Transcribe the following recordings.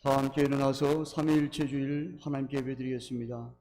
다 함께 일어나서 삼위일체 주일 하나님께 예배드리겠습니다.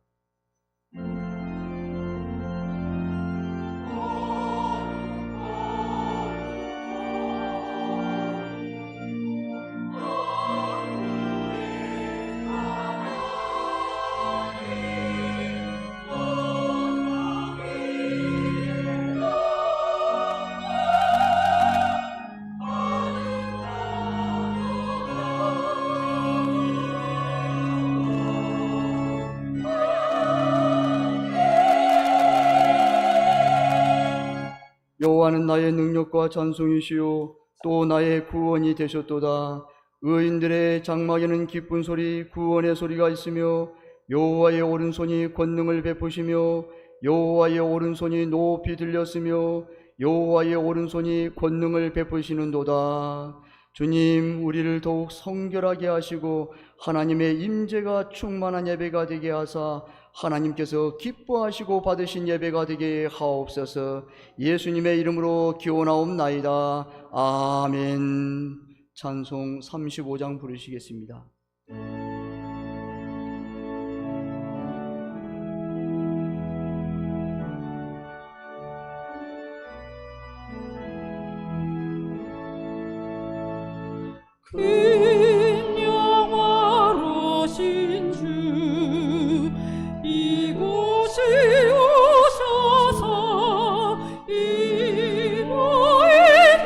여호와는 나의 능력과 찬송이시요 또 나의 구원이 되셨도다. 의인들의 장막에는 기쁜 소리, 구원의 소리가 있으며 여호와의 오른손이 권능을 베푸시며 여호와의 오른손이 높이 들렸으며 여호와의 오른손이 권능을 베푸시는도다. 주님, 우리를 더욱 성결하게 하시고 하나님의 임재가 충만한 예배가 되게 하사 하나님께서 기뻐하시고 받으신 예배가 되게 하옵소서. 예수님의 이름으로 기원하옵나이다. 아멘. 찬송 35장 부르시겠습니다. 큰 영화로신 주 이곳에 오셔서 이 모인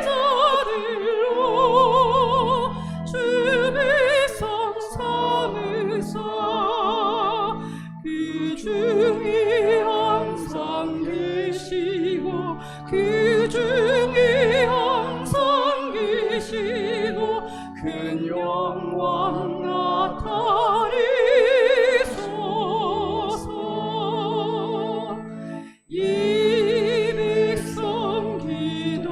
자들로 주 백성 삼으사 그 중에 항상 계시고 그 중에 항상 계시고 큰 영광 나타내소서. 이 백성 기도와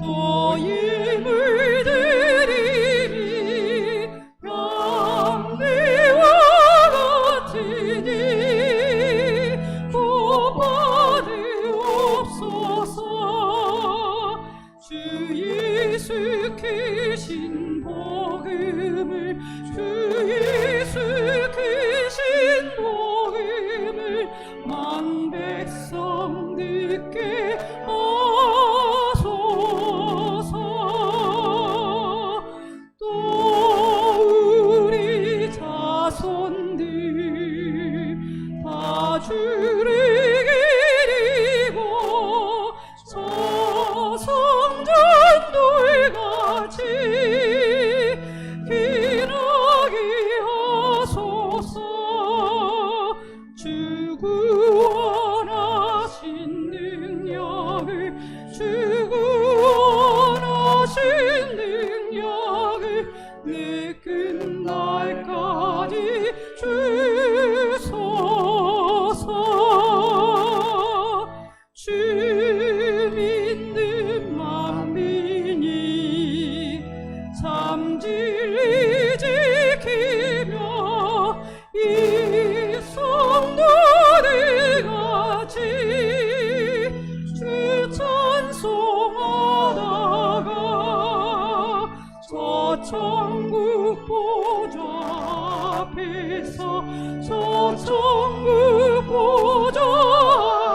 또 예물 드림이 양떼와 같으니 구받으옵소서. 주 예수 크신 복음을 주 예수 크신 복음을 만 백성 듣게 하소서. 또 우리 자손들 다 주를 기리고 저 성전돌같이 빛나게 하소서. 주 구원하신 능력을 주 구원하신 능력을 내 끝날까지 주소서. 주 믿는 만민이 참 진리 지키며 이 성도들 같이 주 찬송하다가 저 천국 보좌 앞에서 저 천국 보좌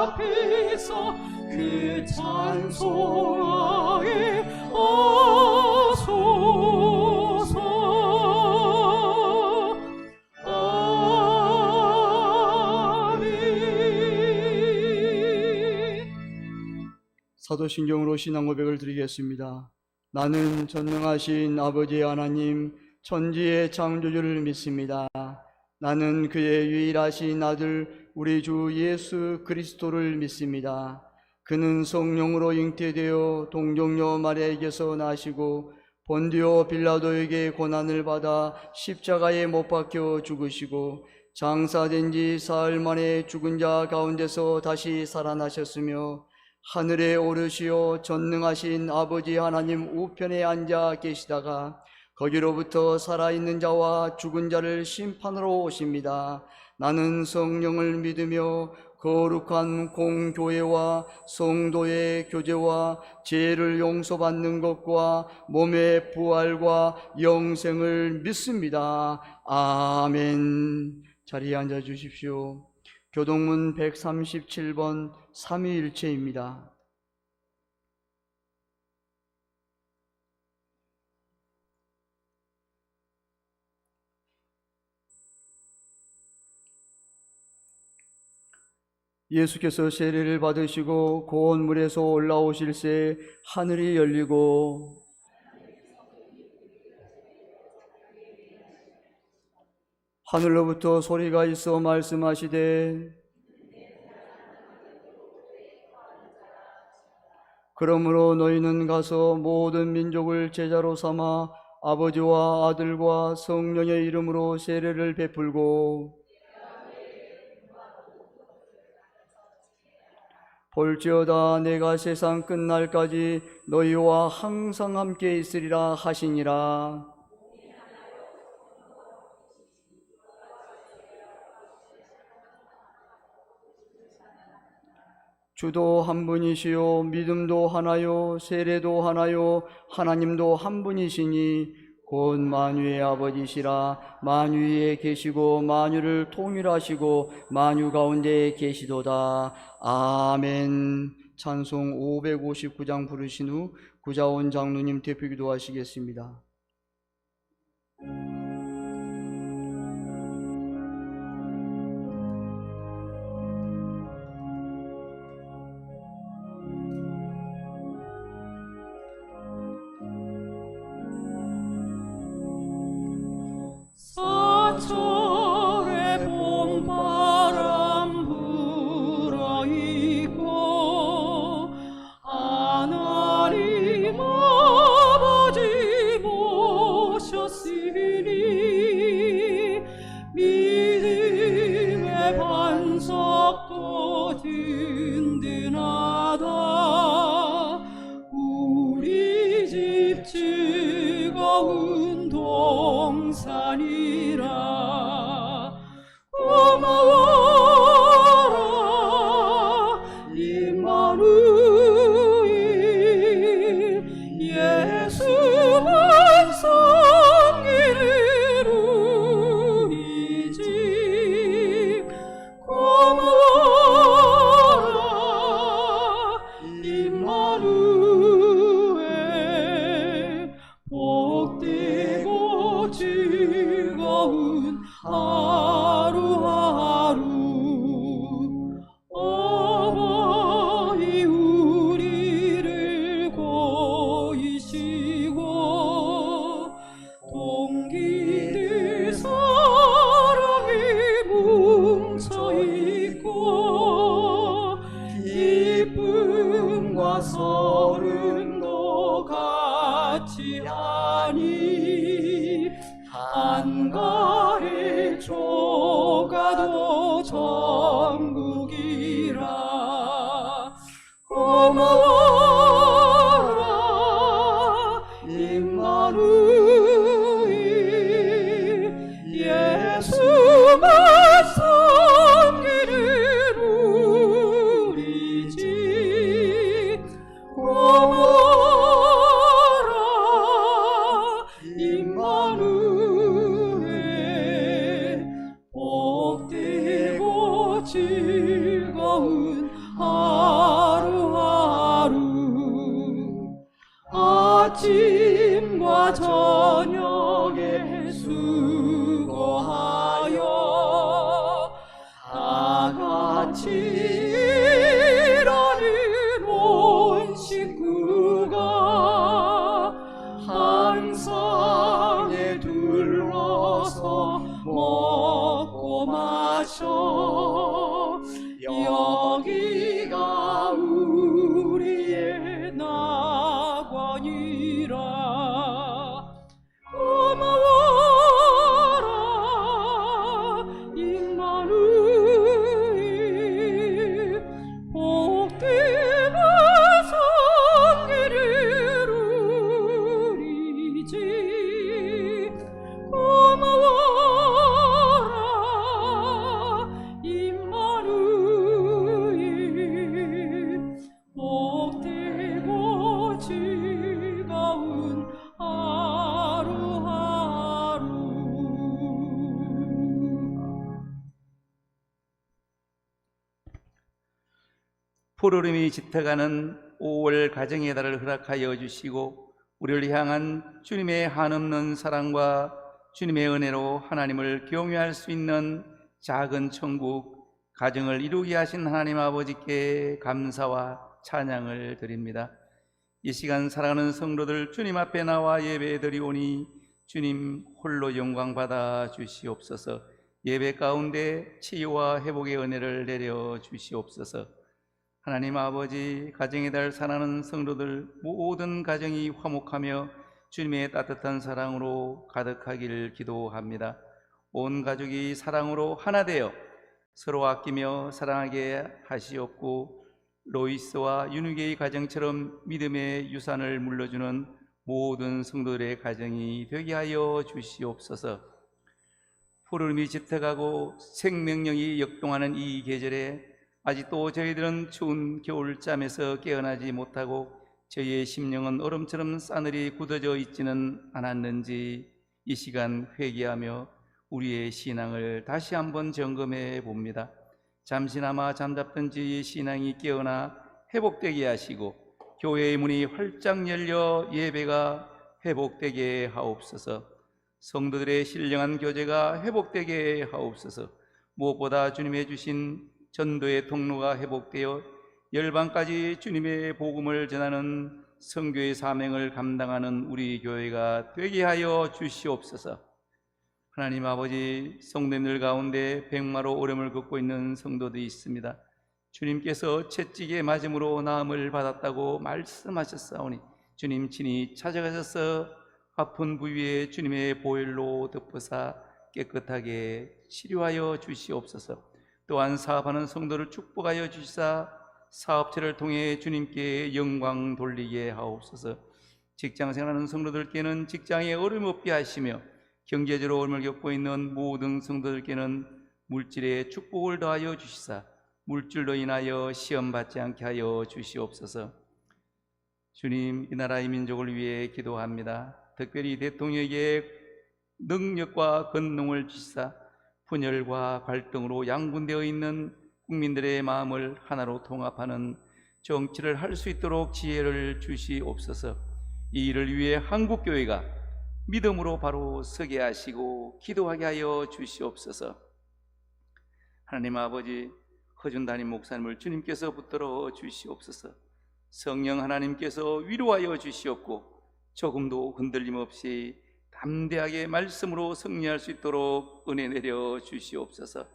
앞에서 그 찬송하게 하소서. 아멘. 사도신경으로 신앙 고백을 드리겠습니다. 나는 전능하신 아버지 하나님 천지의 창조주를 믿습니다. 나는 그의 유일하신 아들 우리 주 예수 그리스도를 믿습니다. 그는 성령으로 잉태되어 동정녀 마리아에게서 나시고 본디오 빌라도에게 고난을 받아 십자가에 못 박혀 죽으시고 장사된 지 사흘 만에 죽은 자 가운데서 다시 살아나셨으며 하늘에 오르시어 전능하신 아버지 하나님 우편에 앉아 계시다가 거기로부터 살아있는 자와 죽은 자를 심판으로 오십니다. 나는 성령을 믿으며 거룩한 공교회와 성도의 교제와 죄를 용서받는 것과 몸의 부활과 영생을 믿습니다. 아멘. 자리에 앉아 주십시오. 교동문 137번 삼위일체입니다. 예수께서 세례를 받으시고 고온 물에서 올라오실새 하늘이 열리고 하늘로부터 소리가 있어 말씀하시되 그러므로 너희는 가서 모든 민족을 제자로 삼아 아버지와 아들과 성령의 이름으로 세례를 베풀고 볼지어다 내가 세상 끝날까지 너희와 항상 함께 있으리라 하시니라. 주도 한 분이시요 믿음도 하나요 세례도 하나요 하나님도 한 분이시니 곧 만유의 아버지시라. 만유에 계시고 만유를 통일하시고 만유 가운데 계시도다. 아멘. 찬송 559장 부르신 후 구자원 장로님 대표기도 하시겠습니다. 사철의 봄바람 불어있고 하나님 아버지 모셨으니 믿음의 반석도 든든하다. 우리 집 즐거운 동산이라. 고마워라 임마누엘 예수만 섬기는 우리 집. 고마워라 임마누엘 복되고 즐거운 하루하루. 어머니 우리를 고이시고 동기들 사랑이 뭉쳐있고 기쁨과 서름도 같이 하니 한가의 조가도 천국이라. 고마워라 임마누엘 예수만 섬기는 우리 집. 고마워라 임마누엘 복되고 즐거운 하루하루. 아침과 저녁에 수고하여 다같이 일하는 온 식구가 한 상에 둘러서 먹고 마셔. 여기가 우리의 낙원이라. 고마워라 임마누엘 복되고 섬기는 우리 집. 고마워라 임마누엘 푸르름이 짙어가는 5월 가정의 달을 허락하여 주시고 우리를 향한 주님의 한없는 사랑과 주님의 은혜로 하나님을 경외할 수 있는 작은 천국 가정을 이루게 하신 하나님 아버지께 감사와 찬양을 드립니다. 이 시간 사랑하는 성도들 주님 앞에 나와 예배 드리오니 주님 홀로 영광 받아 주시옵소서. 예배 가운데 치유와 회복의 은혜를 내려 주시옵소서. 하나님 아버지, 가정의 달 사랑하는 성도들 모든 가정이 화목하며 주님의 따뜻한 사랑으로 가득하기를 기도합니다. 온 가족이 사랑으로 하나 되어 서로 아끼며 사랑하게 하시옵고 로이스와 윤우계의 가정처럼 믿음의 유산을 물려주는 모든 성도들의 가정이 되게 하여 주시옵소서. 푸르름이 짙어가고 생명력이 역동하는 이 계절에 아직도 저희들은 추운 겨울잠에서 깨어나지 못하고 저희의 심령은 얼음처럼 싸늘히 굳어져 있지는 않았는지 이 시간 회개하며 우리의 신앙을 다시 한번 점검해 봅니다. 잠시나마 잠잡던 저희의 신앙이 깨어나 회복되게 하시고 교회의 문이 활짝 열려 예배가 회복되게 하옵소서. 성도들의 신령한 교제가 회복되게 하옵소서. 무엇보다 주님의 주신 전도의 통로가 회복되어 열방까지 주님의 복음을 전하는 선교의 사명을 감당하는 우리 교회가 되게 하여 주시옵소서. 하나님 아버지, 성도님들 가운데 백마로 오름을 걷고 있는 성도들이 있습니다. 주님께서 채찍에 맞음으로 나음을 받았다고 말씀하셨사오니 주님 친히 찾아가셔서 아픈 부위에 주님의 보혈로 덮으사 깨끗하게 치료하여 주시옵소서. 또한 사업하는 성도를 축복하여 주시사 사업체를 통해 주님께 영광 돌리게 하옵소서. 직장 생활하는 성도들께는 직장에 어려움 없게 하시며 경제적으로 어려움을 겪고 있는 모든 성도들께는 물질의 축복을 더하여 주시사 물질로 인하여 시험 받지 않게 하여 주시옵소서. 주님, 이 나라의 민족을 위해 기도합니다. 특별히 대통령에게 능력과 권능을 주시사 분열과 갈등으로 양분되어 있는 국민들의 마음을 하나로 통합하는 정치를 할 수 있도록 지혜를 주시옵소서. 이 일을 위해 한국교회가 믿음으로 바로 서게 하시고 기도하게 하여 주시옵소서. 하나님 아버지, 허준 담임 목사님을 주님께서 붙들어 주시옵소서. 성령 하나님께서 위로하여 주시옵고 조금도 흔들림 없이 담대하게 말씀으로 승리할 수 있도록 은혜 내려 주시옵소서.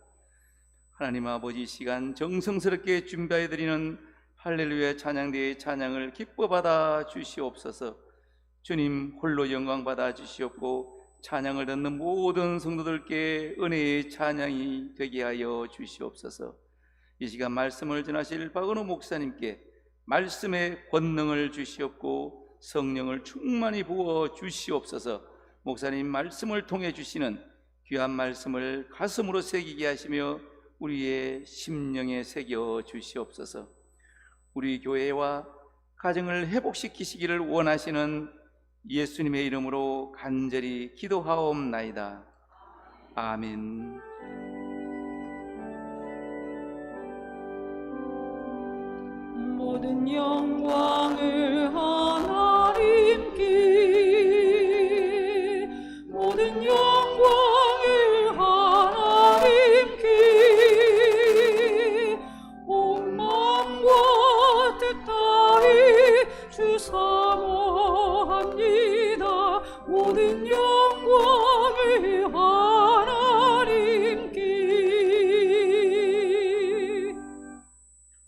하나님 아버지, 시간 정성스럽게 준비해 드리는 할렐루야 찬양대의 찬양을 기뻐 받아 주시옵소서. 주님 홀로 영광 받아 주시옵고 찬양을 듣는 모든 성도들께 은혜의 찬양이 되게 하여 주시옵소서. 이 시간 말씀을 전하실 박은호 목사님께 말씀의 권능을 주시옵고 성령을 충만히 부어 주시옵소서. 목사님 말씀을 통해 주시는 귀한 말씀을 가슴으로 새기게 하시며 우리의 심령에 새겨 주시옵소서. 우리 교회와 가정을 회복시키시기를 원하시는 예수님의 이름으로 간절히 기도하옵나이다. 아멘. 모든 영광을 하나님께, 모든 영광을 하나님께, 온 마음과 뜻 다해 주 사모합니다. 모든 영광을 하나님께.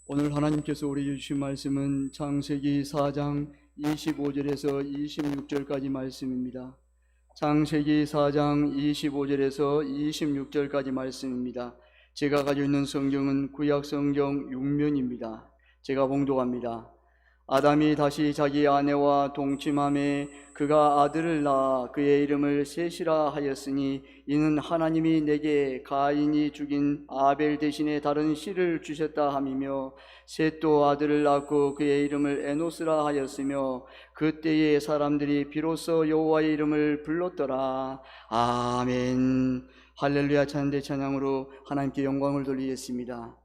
오늘 하나님께서 우리 주신 말씀은 창세기 4장 25절에서 26절까지 말씀입니다. 창세기 4장 25절에서 26절까지 말씀입니다. 제가 가지고 있는 성경은 구약성경 6면입니다. 제가 봉독합니다. 아담이 다시 자기 아내와 동침함에 그가 아들을 낳아 그의 이름을 셋이라 하였으니 이는 하나님이 내게 가인이 죽인 아벨 대신에 다른 씨를 주셨다 함이며 셋도 아들을 낳고 그의 이름을 에노스라 하였으며 그때의 사람들이 비로소 여호와의 이름을 불렀더라. 아멘. 할렐루야 찬양대 찬양으로 하나님께 영광을 돌리겠습니다.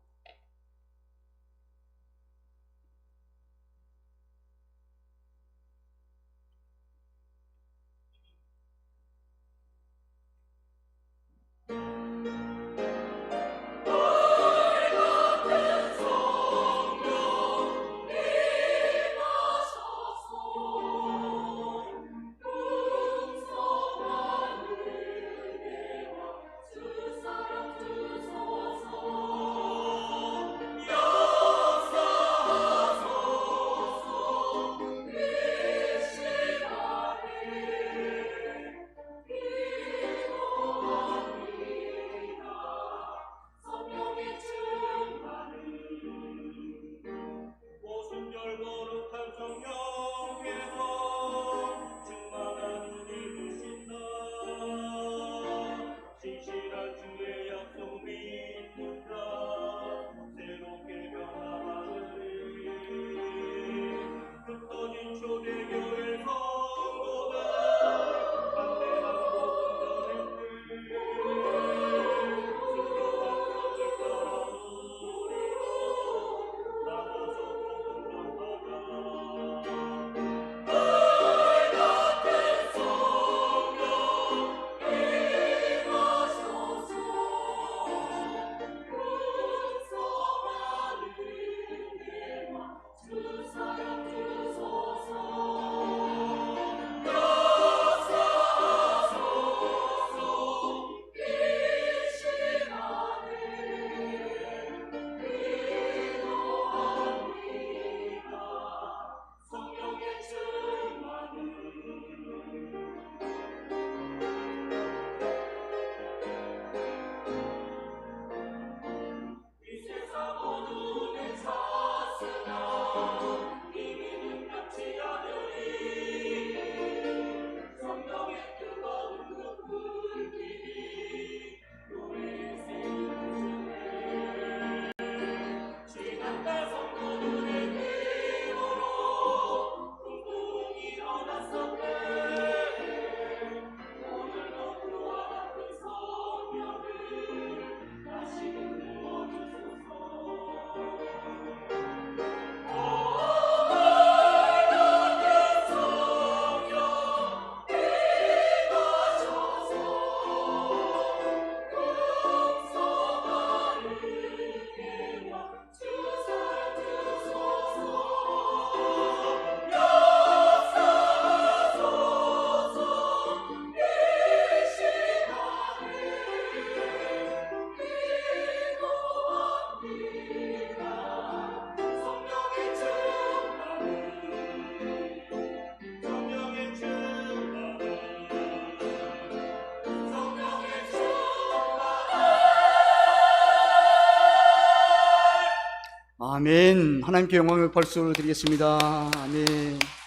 아멘. 하나님께 영광을 벌수로 드리겠습니다. 아멘.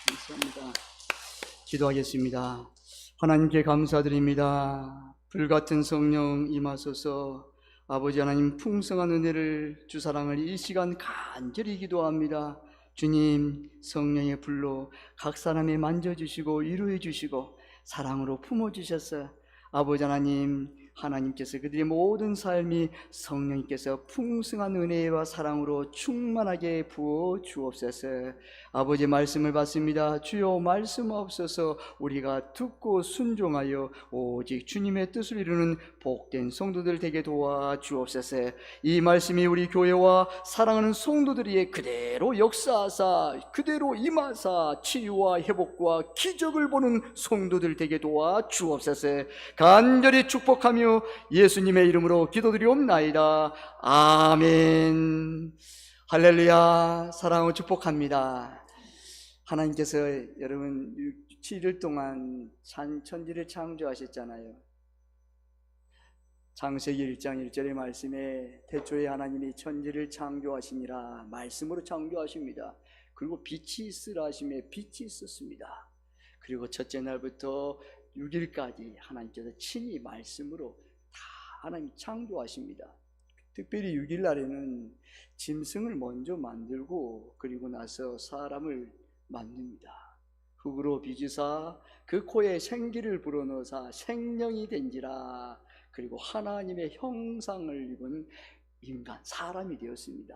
감사합니다. 기도하겠습니다. 하나님께 감사드립니다. 불같은 성령 임하소서. 아버지 하나님, 풍성한 은혜를, 주 사랑을 이 시간 간절히 기도합니다. 주님, 성령의 불로 각 사람에 만져주시고 위로해 주시고 사랑으로 품어주셔서 아버지 하나님, 하나님께서 그들의 모든 삶이 성령님께서 풍성한 은혜와 사랑으로 충만하게 부어 주옵소서. 아버지의 말씀을 받습니다. 주여 말씀하옵소서. 우리가 듣고 순종하여 오직 주님의 뜻을 이루는 복된 성도들 되게 도와 주옵소서. 이 말씀이 우리 교회와 사랑하는 성도들에게 그대로 역사하사 그대로 임하사 치유와 회복과 기적을 보는 성도들 되게 도와 주옵소서. 간절히 축복하며 예수님의 이름으로 기도드리옵나이다. 아멘. 할렐루야. 사랑하고 축복합니다. 하나님께서 여러분 7일 동안 천지를 창조하셨잖아요. 창세기 1장 1절의 말씀에 태초에 하나님이 천지를 창조하시니라 말씀으로 창조하십니다. 그리고 빛이 있으라 하시매 빛이 있었습니다. 그리고 첫째 날부터 6일까지 하나님께서 친히 말씀으로 다 하나님이 창조하십니다. 특별히 6일 날에는 짐승을 먼저 만들고 그리고 나서 사람을 만듭니다. 흙으로 빚으사 그 코에 생기를 불어넣어사 생명이 된지라. 그리고 하나님의 형상을 입은 인간, 사람이 되었습니다.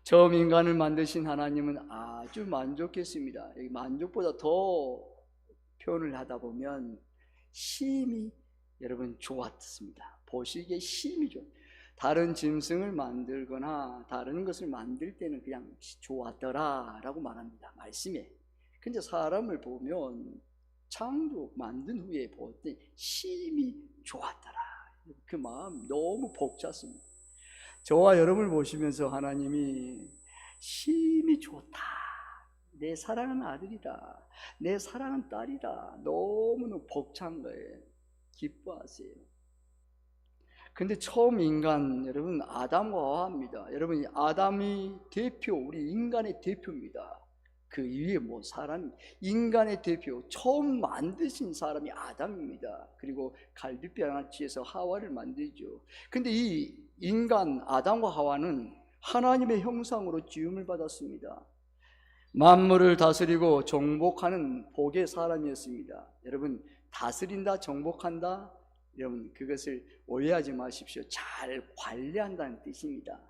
처음 인간을 만드신 하나님은 아주 만족했습니다. 만족보다 더 표현을 하다 보면 심히 여러분 좋았습니다. 보시기에 심히 좋. 다른 짐승을 만들거나 다른 것을 만들 때는 그냥 좋았더라 라고 말합니다. 말씀에. 근데 사람을 보면 창조 만든 후에 볼 때 심히 좋았더라. 그 마음 너무 벅찼습니다. 저와 여러분을 보시면서 하나님이 심히 좋다. 내 사랑하는 아들이다. 내 사랑하는 딸이다. 너무너무 벅찬 거예요. 기뻐하세요. 근데 처음 인간 여러분 아담과 하와입니다. 여러분 아담이 대표, 우리 인간의 대표입니다. 그 위에 뭐 사람, 인간의 대표, 처음 만드신 사람이 아담입니다. 그리고 갈빗뼈하나치에서 하와를 만들죠. 근데 이 인간 아담과 하와는 하나님의 형상으로 지음을 받았습니다. 만물을 다스리고 정복하는 복의 사람이었습니다. 여러분 다스린다, 정복한다, 여러분 그것을 오해하지 마십시오. 잘 관리한다는 뜻입니다.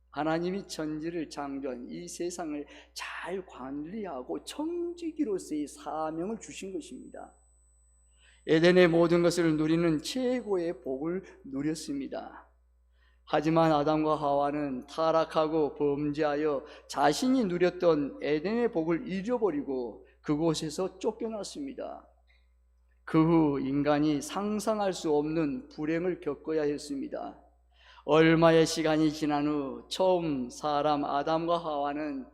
하나님이 천지를 창조한 이 세상을 잘 관리하고 청지기로서의 사명을 주신 것입니다. 에덴의 모든 것을 누리는 최고의 복을 누렸습니다. 하지만 아담과 하와는 타락하고 범죄하여 자신이 누렸던 에덴의 복을 잃어버리고 그곳에서 쫓겨났습니다. 그 후 인간이 상상할 수 없는 불행을 겪어야 했습니다. 얼마의 시간이 지난 후 처음 사람 아담과 하와는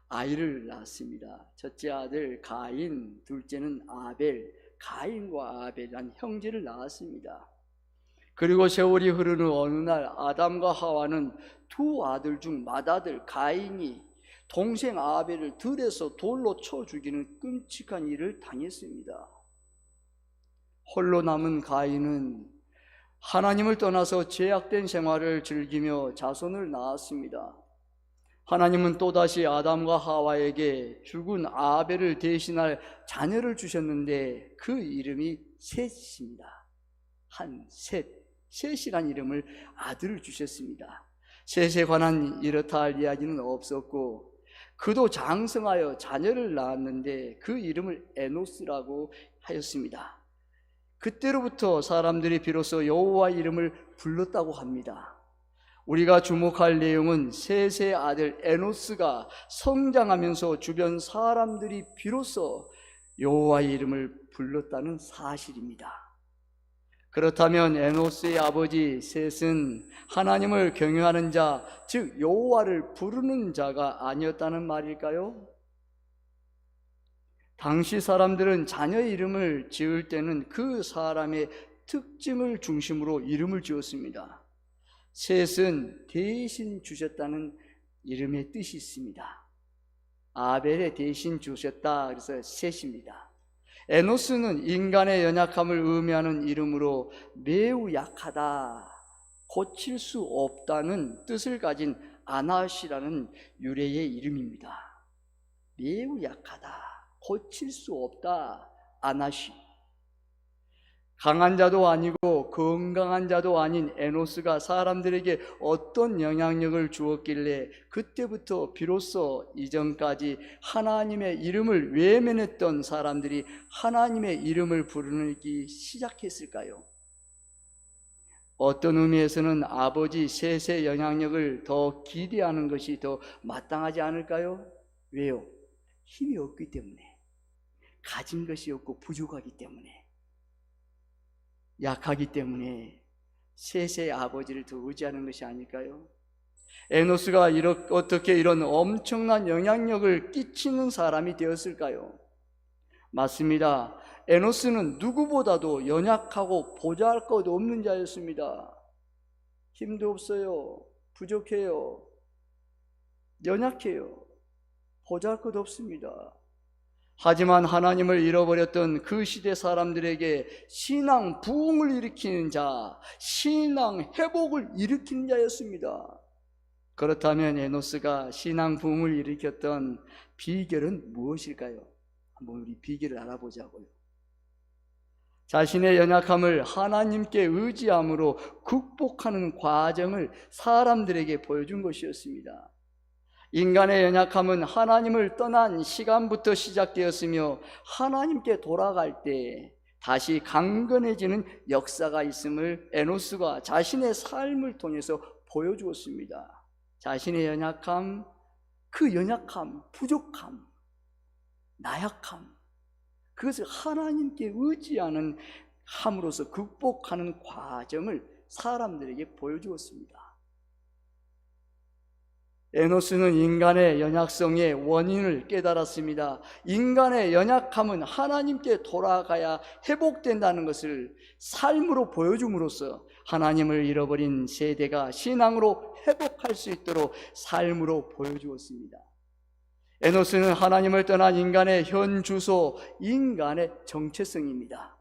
아이를 낳았습니다. 첫째 아들 가인, 둘째는 아벨, 가인과 아벨이란 형제를 낳았습니다. 그리고 세월이 흐른 후 어느 날 아담과 하와는 두 아들 중 맏아들 가인이 동생 아벨을 들에서 돌로 쳐 죽이는 끔찍한 일을 당했습니다. 홀로 남은 가인은 하나님을 떠나서 죄악된 생활을 즐기며 자손을 낳았습니다. 하나님은 또다시 아담과 하와에게 죽은 아벨을 대신할 자녀를 주셨는데 그 이름이 셋입니다. 셋이란 이름을 아들을 주셨습니다. 셋에 관한 이렇다 할 이야기는 없었고 그도 장성하여 자녀를 낳았는데 그 이름을 에노스라고 하였습니다. 그때로부터 사람들이 비로소 여호와 이름을 불렀다고 합니다. 우리가 주목할 내용은 셋의 아들 에노스가 성장하면서 주변 사람들이 비로소 여호와의 이름을 불렀다는 사실입니다. 그렇다면 에노스의 아버지 셋은 하나님을 경외하는 자, 즉 여호와를 부르는 자가 아니었다는 말일까요? 당시 사람들은 자녀의 이름을 지을 때는 그 사람의 특징을 중심으로 이름을 지었습니다. 셋은 대신 주셨다는 이름의 뜻이 있습니다. 아벨의 대신 주셨다. 그래서 셋입니다. 에노스는 인간의 연약함을 의미하는 이름으로 매우 약하다, 고칠 수 없다는 뜻을 가진 아나시라는 유래의 이름입니다. 매우 약하다, 고칠 수 없다, 아나시. 강한 자도 아니고 건강한 자도 아닌 에노스가 사람들에게 어떤 영향력을 주었길래 그때부터 비로소 이전까지 하나님의 이름을 외면했던 사람들이 하나님의 이름을 부르기 시작했을까요? 어떤 의미에서는 아버지 셋의 영향력을 더 기대하는 것이 더 마땅하지 않을까요? 왜요? 힘이 없기 때문에, 가진 것이 없고 부족하기 때문에, 약하기 때문에 셋의 아버지를 더 의지하는 것이 아닐까요? 에노스가 어떻게 이런 엄청난 영향력을 끼치는 사람이 되었을까요? 맞습니다. 에노스는 누구보다도 연약하고 보잘것 없는 자였습니다. 힘도 없어요. 부족해요. 연약해요. 보잘것 없습니다. 하지만 하나님을 잃어버렸던 그 시대 사람들에게 신앙 부흥을 일으키는 자, 신앙 회복을 일으키는 자였습니다. 그렇다면 에노스가 신앙 부흥을 일으켰던 비결은 무엇일까요? 한번 우리 비결을 알아보자고요. 자신의 연약함을 하나님께 의지함으로 극복하는 과정을 사람들에게 보여준 것이었습니다. 인간의 연약함은 하나님을 떠난 시간부터 시작되었으며 하나님께 돌아갈 때 다시 강건해지는 역사가 있음을 에노스가 자신의 삶을 통해서 보여주었습니다. 자신의 연약함, 그 연약함, 부족함, 나약함, 그것을 하나님께 의지하는 함으로써 극복하는 과정을 사람들에게 보여주었습니다. 에노스는 인간의 연약성의 원인을 깨달았습니다. 인간의 연약함은 하나님께 돌아가야 회복된다는 것을 삶으로 보여줌으로써 하나님을 잃어버린 세대가 신앙으로 회복할 수 있도록 삶으로 보여주었습니다. 에노스는 하나님을 떠난 인간의 현 주소, 인간의 정체성입니다.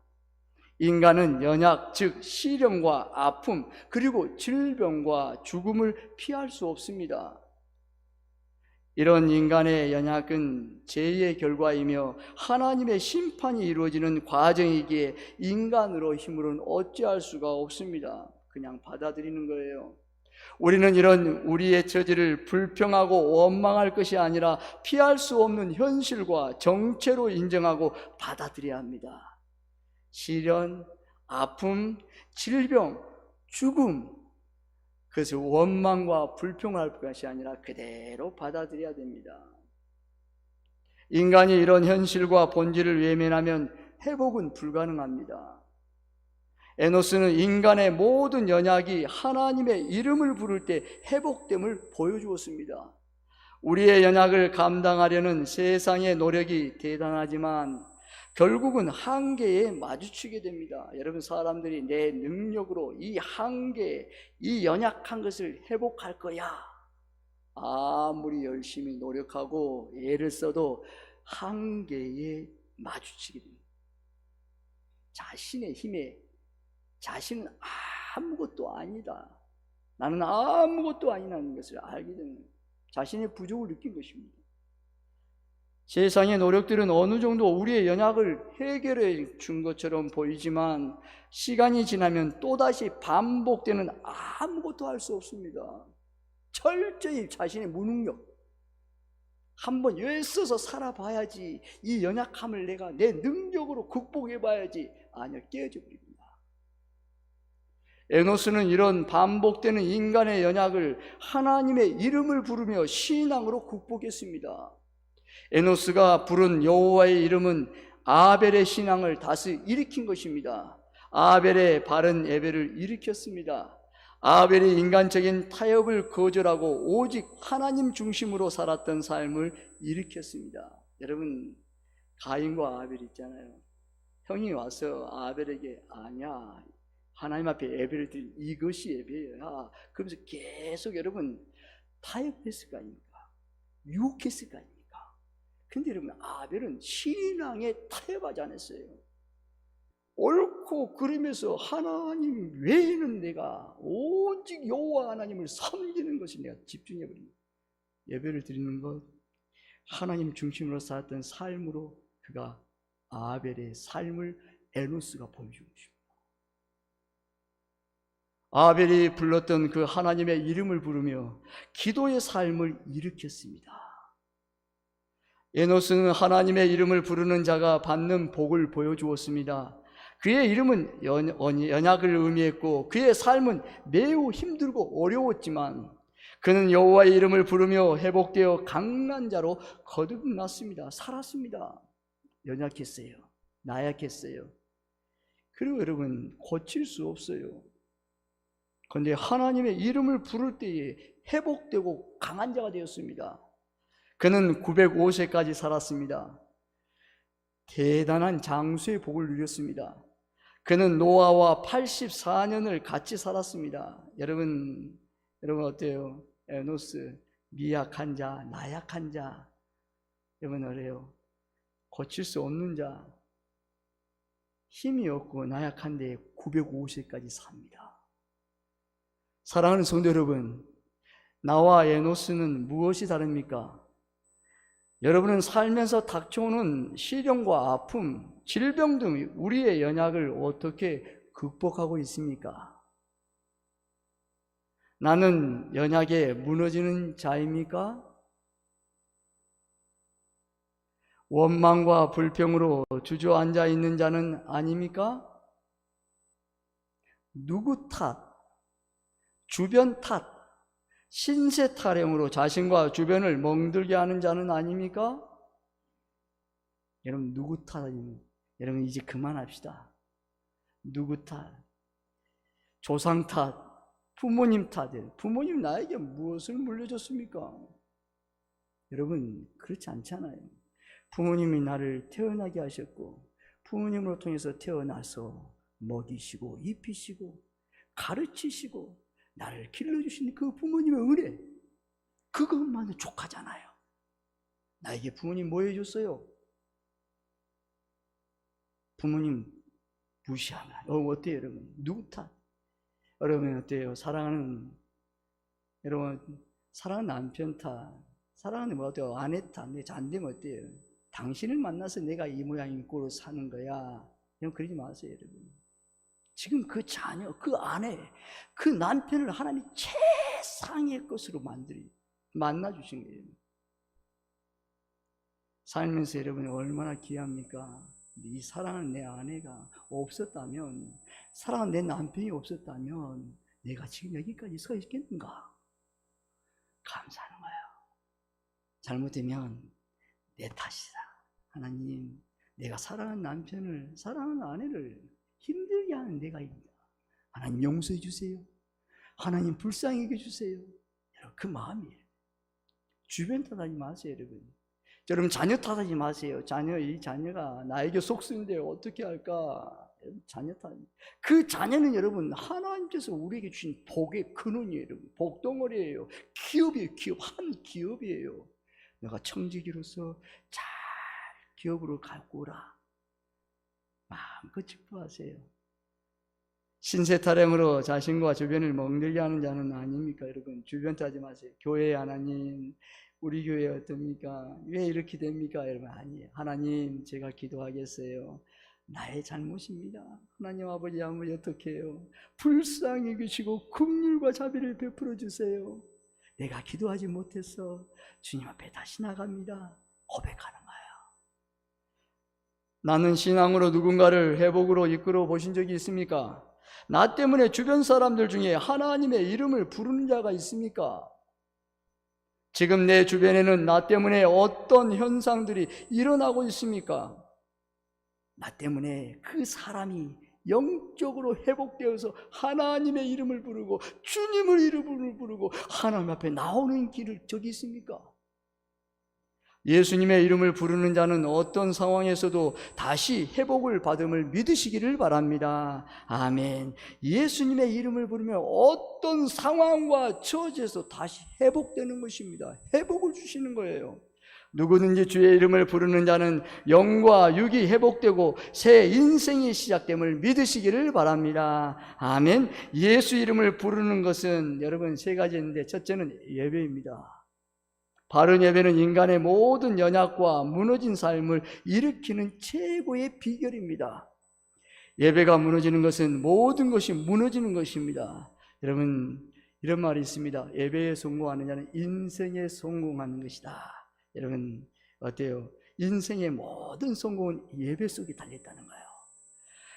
인간은 연약, 즉 시련과 아픔, 그리고 질병과 죽음을 피할 수 없습니다. 이런 인간의 연약은 죄의 결과이며 하나님의 심판이 이루어지는 과정이기에 인간으로 힘으로는 어찌할 수가 없습니다. 그냥 받아들이는 거예요. 우리는 이런 우리의 처지를 불평하고 원망할 것이 아니라 피할 수 없는 현실과 정체로 인정하고 받아들여야 합니다. 시련, 아픔, 질병, 죽음, 그것을 원망과 불평할 것이 아니라 그대로 받아들여야 됩니다. 인간이 이런 현실과 본질을 외면하면 회복은 불가능합니다. 에노스는 인간의 모든 연약이 하나님의 이름을 부를 때 회복됨을 보여주었습니다. 우리의 연약을 감당하려는 세상의 노력이 대단하지만 결국은 한계에 마주치게 됩니다. 여러분, 사람들이 내 능력으로 이 한계, 이 연약한 것을 회복할 거야, 아무리 열심히 노력하고 애를 써도 한계에 마주치게 됩니다. 자신의 힘에 자신은 아무것도 아니다, 나는 아무것도 아니라는 것을 알게 되는, 자신의 부족을 느낀 것입니다. 세상의 노력들은 어느 정도 우리의 연약을 해결해 준 것처럼 보이지만 시간이 지나면 또다시 반복되는 아무것도 할 수 없습니다. 철저히 자신의 무능력, 한번 애써서 살아봐야지, 이 연약함을 내가 내 능력으로 극복해봐야지, 아니요, 깨어져 버립니다. 에노스는 이런 반복되는 인간의 연약을 하나님의 이름을 부르며 신앙으로 극복했습니다. 에노스가 부른 여호와의 이름은 아벨의 신앙을 다시 일으킨 것입니다. 아벨의 바른 예배를 일으켰습니다. 아벨이 인간적인 타협을 거절하고 오직 하나님 중심으로 살았던 삶을 일으켰습니다. 여러분, 가인과 아벨 있잖아요. 형이 와서 아벨에게 아니야, 하나님 앞에 예배를 드릴 이것이 예배야, 그러면서 계속 여러분 타협했을 거 아닙니까? 유혹했을 거 아닙니까? 근데 여러분, 아벨은 신앙에 타협하지 않았어요. 옳고 그름에서 하나님 외에는 내가 오직 여호와 하나님을 섬기는 것이 내가 집중해버립니다. 예배를 드리는 것, 하나님 중심으로 살았던 삶으로 그가 아벨의 삶을 에노스가 보여주고 있습니다. 아벨이 불렀던 그 하나님의 이름을 부르며 기도의 삶을 일으켰습니다. 에노스는 하나님의 이름을 부르는 자가 받는 복을 보여주었습니다. 그의 이름은 연약을 의미했고 그의 삶은 매우 힘들고 어려웠지만 그는 여호와의 이름을 부르며 회복되어 강한 자로 거듭났습니다. 살았습니다. 연약했어요. 나약했어요. 그리고 여러분, 고칠 수 없어요. 그런데 하나님의 이름을 부를 때에 회복되고 강한 자가 되었습니다. 그는 905세까지 살았습니다. 대단한 장수의 복을 누렸습니다. 그는 노아와 84년을 같이 살았습니다. 여러분 어때요? 에노스, 미약한 자, 나약한 자, 여러분 어래요? 고칠 수 없는 자, 힘이 없고 나약한데 905세까지 삽니다. 사랑하는 성도 여러분, 나와 에노스는 무엇이 다릅니까? 여러분은 살면서 닥쳐오는 시련과 아픔, 질병 등 우리의 연약을 어떻게 극복하고 있습니까? 나는 연약에 무너지는 자입니까? 원망과 불평으로 주저앉아 있는 자는 아닙니까? 누구 탓, 주변 탓, 신세 타령으로 자신과 주변을 멍들게 하는 자는 아닙니까? 여러분, 누구 탓이니? 여러분, 이제 그만합시다. 누구 탓, 조상 탓, 부모님 탓이에요. 부모님 나에게 무엇을 물려줬습니까? 여러분, 그렇지 않잖아요. 부모님이 나를 태어나게 하셨고 부모님으로 통해서 태어나서 먹이시고 입히시고 가르치시고 나를 길러주신 그 부모님의 은혜, 그것만도 족하잖아요. 나에게 부모님 뭐 해줬어요? 부모님 무시하면 어때요 여러분? 누구 탓? 여러분 어때요? 사랑하는 남편 탓, 사랑하는 뭐 어때요? 아내 탓, 내 잘 안 되면 어때요? 당신을 만나서 내가 이 모양인 꼴로 사는 거야. 여러분 그러지 마세요 여러분. 지금 그 자녀, 그 아내, 그 남편을 하나님이 최상의 것으로 만나주신 거예요. 살면서 여러분이 얼마나 귀합니까? 이 사랑하는 내 아내가 없었다면, 사랑하는 내 남편이 없었다면 내가 지금 여기까지 서 있겠는가? 감사하는 거예요. 잘못되면 내 탓이다. 하나님, 내가 사랑하는 남편을, 사랑하는 아내를 힘들게 하는 내가 있다. 하나님 용서해 주세요. 하나님 불쌍히 여겨주세요. 여러분 그 마음이에요. 주변 탓하지 마세요 여러분. 여러분 자녀 탓하지 마세요. 이 자녀가 나에게 속쓰는데 어떻게 할까? 자녀 탓. 그 자녀는 여러분 하나님께서 우리에게 주신 복의 근원이에요. 여러분 복덩어리예요. 기업이에요. 한 기업이에요. 내가 청지기로서 잘 기업으로 갖고 오라. 마음껏 기뻐하세요. 신세타령으로 자신과 주변을 멍들게 하는 자는 아닙니까? 여러분 주변 탓하지 마세요. 교회 하나님, 우리 교회 어떻습니까? 왜 이렇게 됩니까? 여러분 아니에요. 하나님 제가 기도하겠어요. 나의 잘못입니다. 하나님 아버지 아무리 어떻게 해요? 불쌍히 여기시고 긍휼과 자비를 베풀어 주세요. 내가 기도하지 못해서 주님 앞에 다시 나갑니다. 고백하는 거예요. 나는 신앙으로 누군가를 회복으로 이끌어 보신 적이 있습니까? 나 때문에 주변 사람들 중에 하나님의 이름을 부르는 자가 있습니까? 지금 내 주변에는 나 때문에 어떤 현상들이 일어나고 있습니까? 나 때문에 그 사람이 영적으로 회복되어서 하나님의 이름을 부르고 주님의 이름을 부르고 하나님 앞에 나오는 길을 적이 있습니까? 예수님의 이름을 부르는 자는 어떤 상황에서도 다시 회복을 받음을 믿으시기를 바랍니다. 아멘. 예수님의 이름을 부르면 어떤 상황과 처지에서 다시 회복되는 것입니다. 회복을 주시는 거예요. 누구든지 주의 이름을 부르는 자는 영과 육이 회복되고 새 인생이 시작됨을 믿으시기를 바랍니다. 아멘. 예수 이름을 부르는 것은 여러분 세 가지인데, 첫째는 예배입니다. 바른 예배는 인간의 모든 연약과 무너진 삶을 일으키는 최고의 비결입니다. 예배가 무너지는 것은 모든 것이 무너지는 것입니다. 여러분, 이런 말이 있습니다. 예배에 성공하는 자는 인생에 성공하는 것이다. 여러분, 어때요? 인생의 모든 성공은 예배 속에 달려있다는 거예요.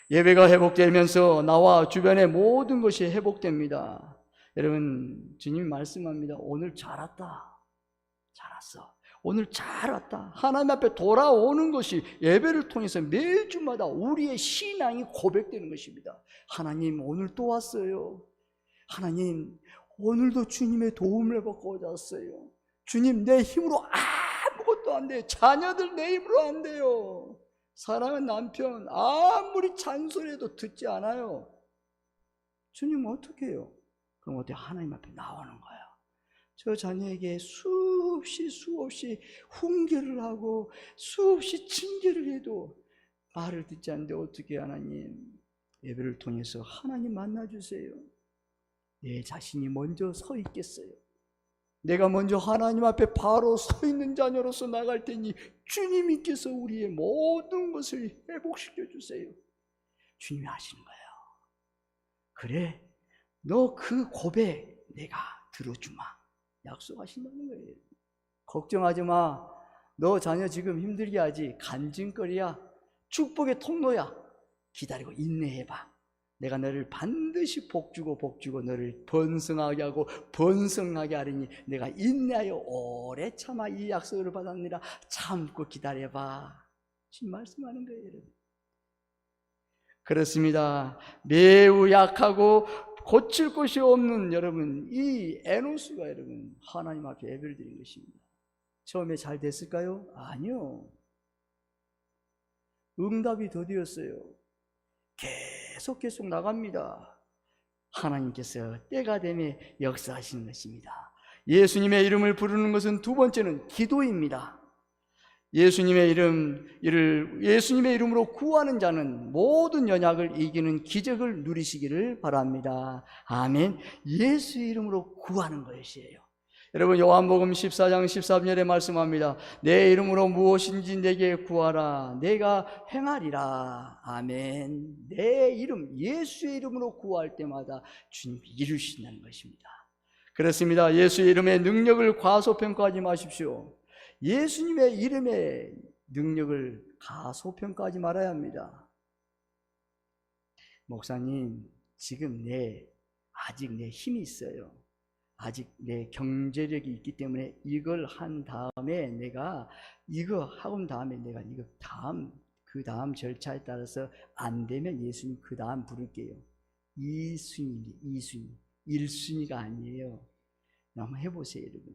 예배가 회복되면서 나와 주변의 모든 것이 회복됩니다. 여러분, 주님이 말씀합니다. 오늘 잘 왔다. 잘 왔어. 오늘 잘 왔다. 하나님 앞에 돌아오는 것이 예배를 통해서 매주마다 우리의 신앙이 고백되는 것입니다. 하나님, 오늘 또 왔어요. 하나님, 오늘도 주님의 도움을 받고 왔어요. 주님, 내 힘으로 아무것도 안 돼요. 자녀들 내 힘으로 안 돼요. 사랑하는 남편 아무리 잔소리해도 듣지 않아요. 주님 어떻게 해요? 그럼 어떻게 하나님 앞에 나오는 거예요. 저 자녀에게 수없이 훈계를 하고 수없이 징계를 해도 말을 듣지 않는데 어떻게 하나님, 예배를 통해서 하나님 만나주세요. 내 자신이 먼저 서 있겠어요. 내가 먼저 하나님 앞에 바로 서 있는 자녀로서 나갈 테니 주님께서 우리의 모든 것을 회복시켜 주세요. 주님이 하시는 거예요. 그래, 너 그 고백 내가 들어주마. 약속하신다는 거예요. 걱정하지 마. 너 자녀 지금 힘들게 하지. 간증거리야. 축복의 통로야. 기다리고 인내해봐. 내가 너를 반드시 복주고 너를 번성하게 하고 번성하게 하리니 내가 인내하여 오래 참아 이 약속을 받았느니라. 참고 기다려봐. 지금 말씀하는 거예요, 여러분. 그렇습니다. 매우 약하고 고칠 것이 없는 여러분, 이 에노스가 여러분 하나님 앞에 예배를 드린 것입니다. 처음에 잘 됐을까요? 아니요. 응답이 더디었어요. 계속 나갑니다. 하나님께서 때가 되면 역사하시는 것입니다. 예수님의 이름을 부르는 것은 두 번째는 기도입니다. 예수님의 이름으로 구하는 자는 모든 연약을 이기는 기적을 누리시기를 바랍니다. 아멘. 예수 이름으로 구하는 것이에요. 여러분, 요한복음 14장 13절에 말씀합니다. 내 이름으로 무엇인지 내게 구하라. 내가 행하리라. 아멘. 내 이름, 예수의 이름으로 구할 때마다 주님이 이루신다는 것입니다. 그렇습니다. 예수의 이름의 능력을 과소평가하지 마십시오. 예수님의 이름의 능력을 가소평가하지 말아야 합니다. 목사님, 지금 아직 내 힘이 있어요. 아직 내 경제력이 있기 때문에 이걸 한 다음에 내가 이거 하고 다음에 내가 이거 그 다음 절차에 따라서 안 되면 예수님 그 다음 부를게요. 2순위, 1순위가 아니에요. 한번 해보세요, 여러분.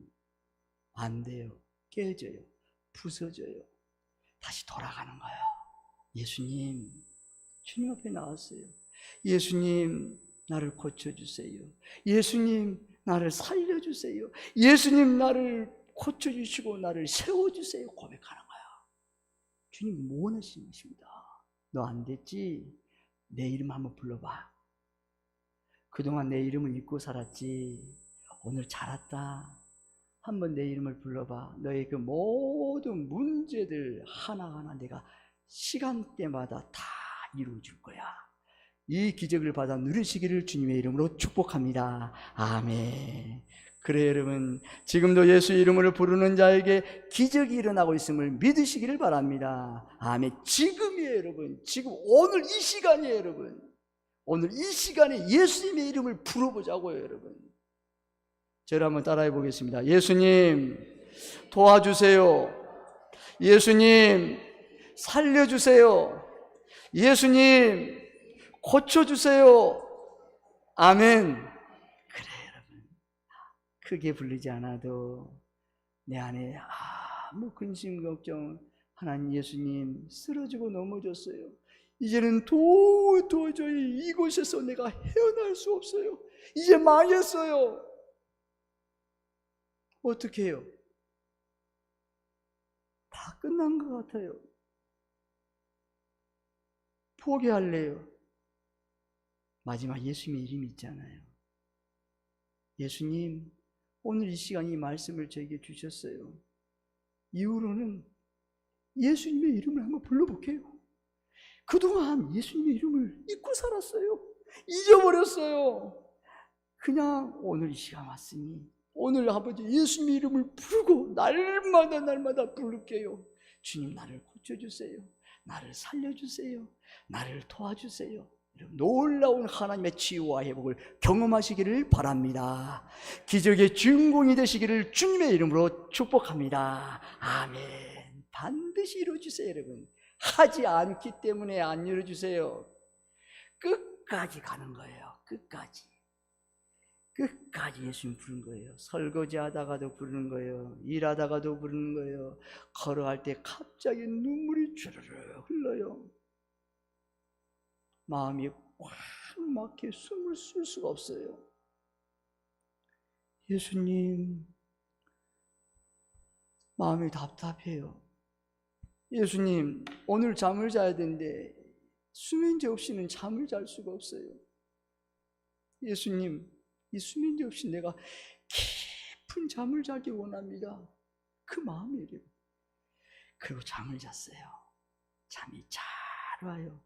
안 돼요. 깨져요. 부서져요. 다시 돌아가는 거예요. 예수님, 주님 앞에 나왔어요. 예수님, 나를 고쳐주세요. 예수님, 나를 살려주세요. 예수님, 나를 고쳐주시고 나를 세워주세요. 고백하는 거예요. 주님 원하시는 것입니다. 너 안 됐지? 내 이름 한번 불러봐. 그동안 내 이름을 잊고 살았지? 오늘 잘 왔다. 한번 내 이름을 불러봐. 너의 그 모든 문제들 하나하나 내가 시간대마다 다 이루어줄 거야. 이 기적을 받아 누리시기를 주님의 이름으로 축복합니다. 아멘. 그래, 여러분, 지금도 예수 이름을 부르는 자에게 기적이 일어나고 있음을 믿으시기를 바랍니다. 아멘. 지금이에요, 여러분. 지금 오늘 이 시간이에요, 여러분. 오늘 이 시간에 예수님의 이름을 부르보자고요, 여러분. 저를 한번 따라해 보겠습니다. 예수님, 도와주세요. 예수님, 살려주세요. 예수님, 고쳐주세요. 아멘. 그래, 여러분. 크게 부르지 않아도 내 안에 아무 근심 걱정, 하나님 예수님 쓰러지고 넘어졌어요. 이제는 도저히 이곳에서 내가 헤어날 수 없어요. 이제 망했어요. 어떻게 해요? 다 끝난 것 같아요. 포기할래요. 마지막 예수님의 이름이 있잖아요. 예수님, 오늘 이 시간 이 말씀을 저에게 주셨어요. 이후로는 예수님의 이름을 한번 불러볼게요. 그동안 예수님의 이름을 잊고 살았어요. 잊어버렸어요. 그냥 오늘 이 시간 왔으니 오늘 아버지 예수님의 이름을 부르고 날마다 부를게요. 주님, 나를 고쳐주세요. 나를 살려주세요. 나를 도와주세요. 놀라운 하나님의 치유와 회복을 경험하시기를 바랍니다. 기적의 주인공이 되시기를 주님의 이름으로 축복합니다. 아멘. 반드시 이루어주세요. 여러분, 하지 않기 때문에 안 이루어주세요. 끝까지 가는 거예요. 끝까지 예수님 부르는 거예요. 설거지 하다가도 부르는 거예요. 일하다가도 부르는 거예요. 걸어갈 때 갑자기 눈물이 주르르 흘러요. 마음이 꽉 막혀 숨을 쉴 수가 없어요. 예수님, 마음이 답답해요. 예수님, 오늘 잠을 자야 되는데 수면제 없이는 잠을 잘 수가 없어요. 예수님, 이 수면제 없이 내가 깊은 잠을 자기 원합니다. 그 마음이에요. 그리고 잠을 잤어요. 잠이 잘 와요.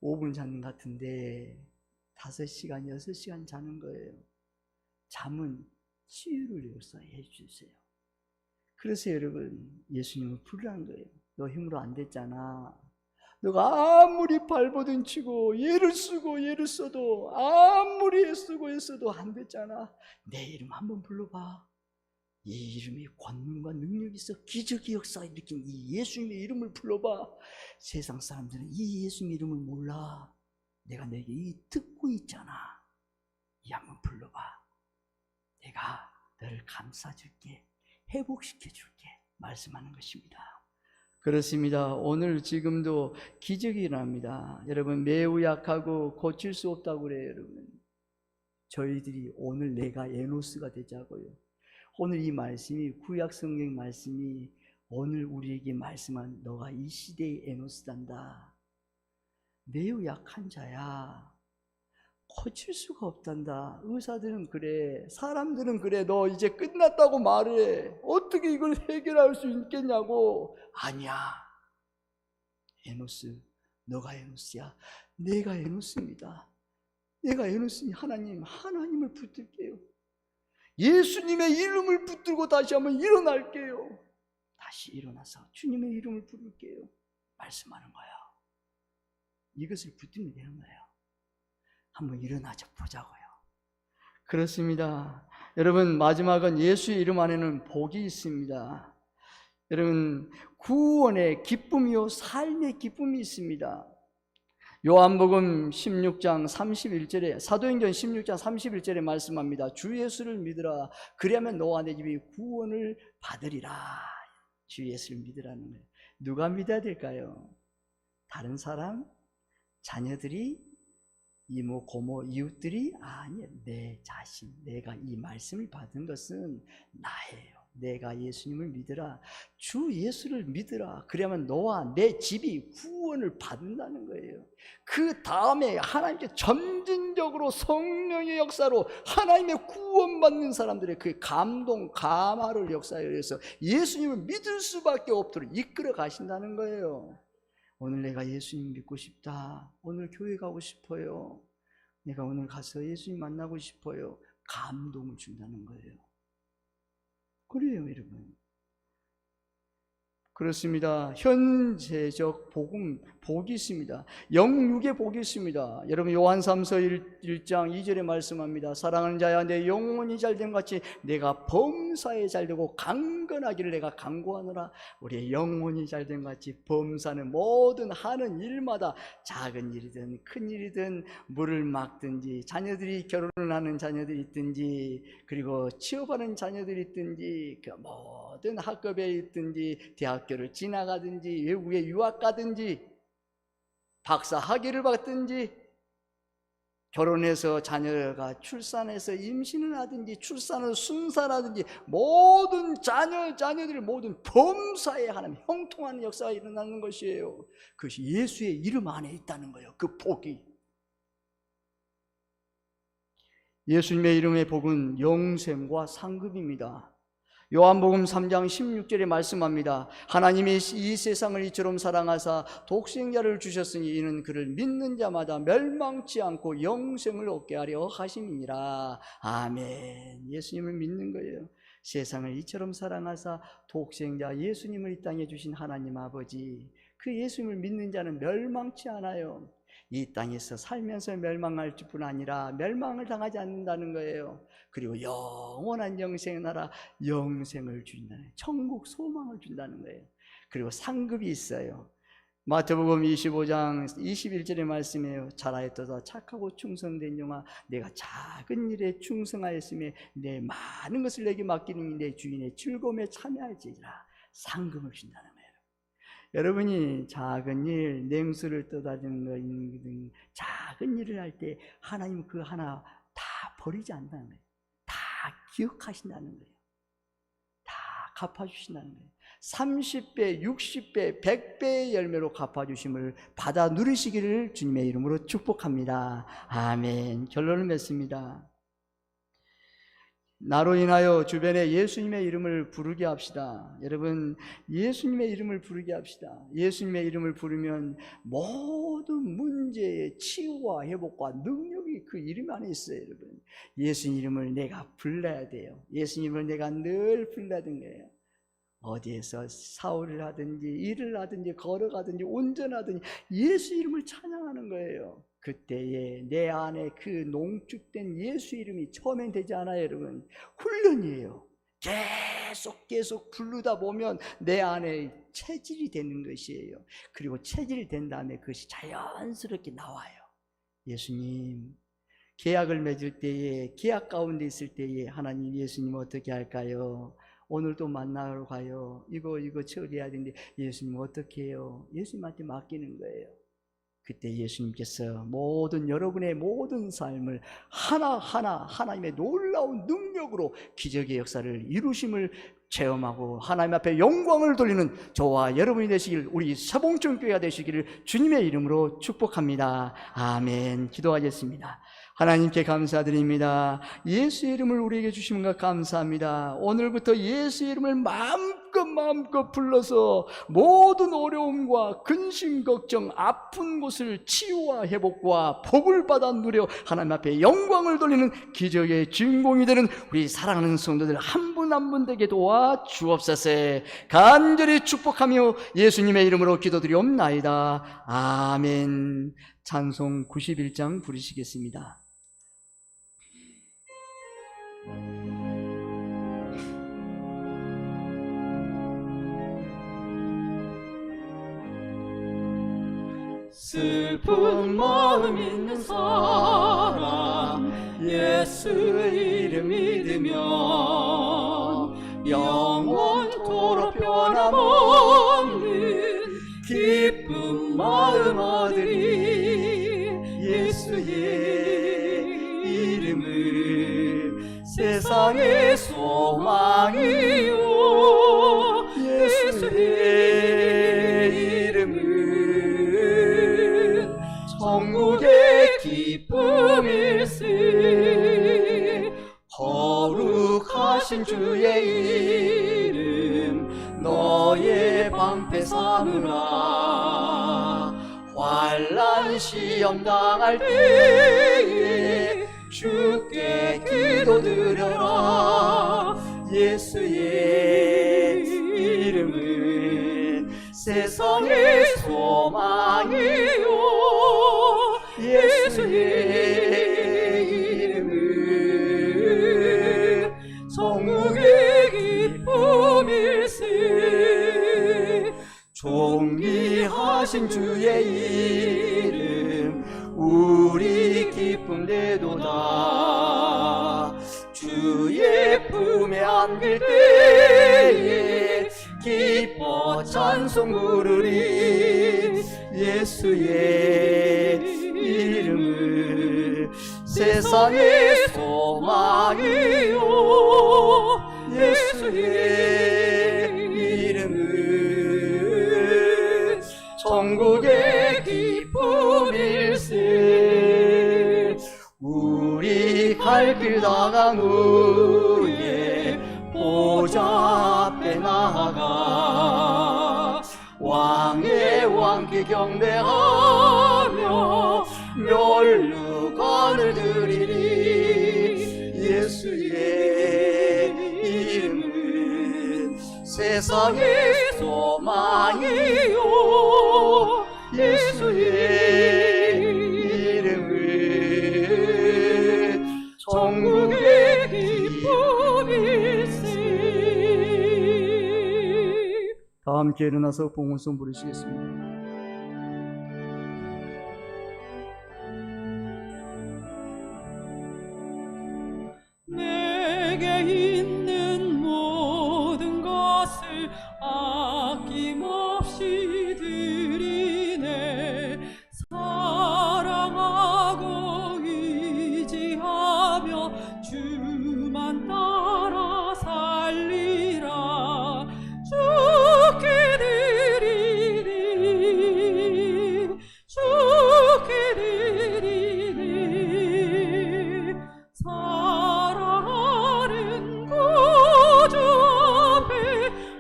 5분 자는 것 같은데 5시간, 6시간 자는 거예요. 잠은 치유를 역사해 주세요. 그래서 여러분, 예수님을 부르라는 거예요. 너 힘으로 안 됐잖아. 너가 아무리 발버둥 치고 예를 써도 아무리 애써도 안 됐잖아. 내 이름 한번 불러봐. 이 이름이 권능과 능력이 있어 기적의 역사에 일으킨 이 예수님의 이름을 불러봐. 세상 사람들은 이 예수님의 이름을 몰라. 내가 너에게 이 듣고 있잖아. 이 한번 불러봐. 내가 너를 감싸줄게. 회복시켜줄게. 말씀하는 것입니다. 그렇습니다. 오늘 지금도 기적이 일어납니다. 여러분, 매우 약하고 고칠 수 없다고 그래요. 여러분, 저희들이 오늘 내가 에노스가 되자고요. 오늘 이 말씀이, 구약 성경 말씀이 오늘 우리에게 말씀한 너가 이 시대의 에노스단다. 매우 약한 자야. 고칠 수가 없단다. 의사들은 그래, 사람들은 그래. 너 이제 끝났다고 말해. 어떻게 이걸 해결할 수 있겠냐고. 아니야. 에노스, 너가 에노스야. 내가 에노스입니다. 내가 에노스니 하나님을 붙들게요. 예수님의 이름을 붙들고 다시 한번 일어날게요. 다시 일어나서 주님의 이름을 부를게요. 말씀하는 거예요. 이것을 붙들면 되는 거예요. 한번 일어나자 보자고요. 그렇습니다. 여러분, 마지막은 예수의 이름 안에는 복이 있습니다. 여러분, 구원의 기쁨이요 삶의 기쁨이 있습니다. 요한복음 16장 31절에, 사도행전 16장 31절에 말씀합니다. 주 예수를 믿으라. 그리하면 너와 내 집이 구원을 받으리라. 주 예수를 믿으라는 거예요. 누가 믿어야 될까요? 다른 사람? 자녀들이? 이모, 고모, 이웃들이? 아니에요. 내 자신, 내가 이 말씀을 받은 것은 나예요. 내가 예수님을 믿으라. 주 예수를 믿으라. 그러면 너와 내 집이 구원을 받는다는 거예요. 그 다음에 하나님께 점진적으로 성령의 역사로 하나님의 구원받는 사람들의 그 감동, 감화를 역사에 의해서 예수님을 믿을 수밖에 없도록 이끌어 가신다는 거예요. 오늘 내가 예수님 믿고 싶다. 오늘 교회 가고 싶어요. 내가 오늘 가서 예수님 만나고 싶어요. 감동을 준다는 거예요. 그래요, 여러분. 그렇습니다. 현재적 복이 있습니다. 영육의 복이 있습니다. 여러분 요한 3서 1장 2절에 말씀합니다. 사랑하는 자야 내 영혼이 잘됨 같이 내가 범사에 잘되고 강건하기를 내가 간구하노라. 우리의 영혼이 잘됨 같이 범사는 모든 하는 일마다 작은 일이든 큰 일이든 물을 막든지 자녀들이 결혼을 하는 자녀들이 있든지 그리고 취업하는 자녀들이 있든지 그 모든 학급에 있든지 대학교를 지나가든지 외국에 유학 가든지 박사 학위를 받든지 결혼해서 자녀가 출산해서 임신을 하든지 출산을 순산하든지 모든 자녀들 모든 범사에 하나님 형통하는 역사가 일어나는 것이에요. 그것이 예수의 이름 안에 있다는 거예요. 그 복이. 예수님의 이름의 복은 영생과 상급입니다. 요한복음 3장 16절에 말씀합니다. 하나님이 이 세상을 이처럼 사랑하사 독생자를 주셨으니 이는 그를 믿는 자마다 멸망치 않고 영생을 얻게 하려 하심이니라. 아멘. 예수님을 믿는 거예요. 세상을 이처럼 사랑하사 독생자 예수님을 이 땅에 주신 하나님 아버지, 그 예수님을 믿는 자는 멸망치 않아요. 이 땅에서 살면서 멸망할 뿐 아니라 멸망을 당하지 않는다는 거예요. 그리고 영원한 영생의 나라, 영생을 준다는, 천국 소망을 준다는 거예요. 그리고 상급이 있어요. 마태복음 25장 21절의 말씀이에요. 잘하였도다 착하고 충성된 종아, 내가 작은 일에 충성하였으며 내 많은 것을 내게 맡기니 내 주인의 즐거움에 참여할지라. 상급을 준다는 거예요. 여러분이 작은 일, 냉수를 떠다주는 거 등 작은 일을 할 때 하나님은 그 하나 다 버리지 않는다는 거예요. 다 기억하신다는 거예요. 다 갚아주신다는 거예요. 30배, 60배, 100배의 열매로 갚아주심을 받아 누리시기를 주님의 이름으로 축복합니다. 아멘. 결론을 맺습니다. 나로 인하여 주변에 예수님의 이름을 부르게 합시다. 여러분, 예수님의 이름을 부르게 합시다. 예수님의 이름을 부르면 모든 문제의 치유와 회복과 능력이 그 이름 안에 있어요. 여러분, 예수님 이름을 내가 불러야 돼요. 예수님 이름을 내가 늘 불러야 되는 거예요. 어디에서 사울을 하든지 일을 하든지 걸어가든지 운전하든지 예수 이름을 찬양하는 거예요. 그때에 내 안에 그 농축된 예수 이름이 처음엔 되지 않아요. 여러분, 훈련이에요. 계속 부르다 보면 내 안에 체질이 되는 것이에요. 그리고 체질이 된 다음에 그것이 자연스럽게 나와요. 예수님, 계약을 맺을 때에, 계약 가운데 있을 때에 하나님 예수님 어떻게 할까요? 오늘도 만나러 가요. 이거 처리해야 되는데 예수님 어떻게 해요? 예수님한테 맡기는 거예요. 그때 예수님께서 여러분의 모든 삶을 하나하나 하나님의 놀라운 능력으로 기적의 역사를 이루심을 체험하고 하나님 앞에 영광을 돌리는 저와 여러분이 되시길, 우리 서봉천교회가 되시기를 주님의 이름으로 축복합니다. 아멘. 기도하겠습니다. 하나님께 감사드립니다. 예수 이름을 우리에게 주시는 것 감사합니다. 오늘부터 예수 이름을 마음껏 불러서 모든 어려움과 근심, 걱정, 아픈 곳을 치유와 회복과 복을 받아 누려 하나님 앞에 영광을 돌리는 기적의 주인공이 되는 우리 사랑하는 성도들 한 분 한 분 되게 도와 주옵소서. 간절히 축복하며 예수님의 이름으로 기도드리옵나이다. 아멘. 찬송 91장 부르시겠습니다. 슬픈 마음 있는 사람 예수 이름 믿으면 영원토록 변함없는 기쁜 마음 얻으리. 예수의 이름을 세상의 소망이요, 예수의 이름은 천국의 기쁨일세. 거룩하신 주의 이름 너의 방패 삼으라. 환난 시험 당할 때에 주께 기도드려라. 예수의 이름은 세상의 소망이요 예수의 이름은 천국의 기쁨일세 존귀하신 주의 이름 우리 기쁨 되도다 주의 품에 안길 때에 기뻐 찬송 부르리 예수의 이름을 세상의 소망이요 예수의 이름은 천국의 기쁨일세 우리 갈 길 다간 후에 보좌 앞에 나아가 왕의 왕께 경배하며 멸류관을 드리리 예수의 이름은 세상의 소망이요 예수의 이름은 천국의 기쁨일세 다 함께 일어나서 봉헌송 부르시겠습니다. 내게 있는 모든 것을 아낌없이 드리네 사랑하고 의지하며 주만 따라 살리라 주께 드리리 주께 드리리 사랑하는 구주 앞에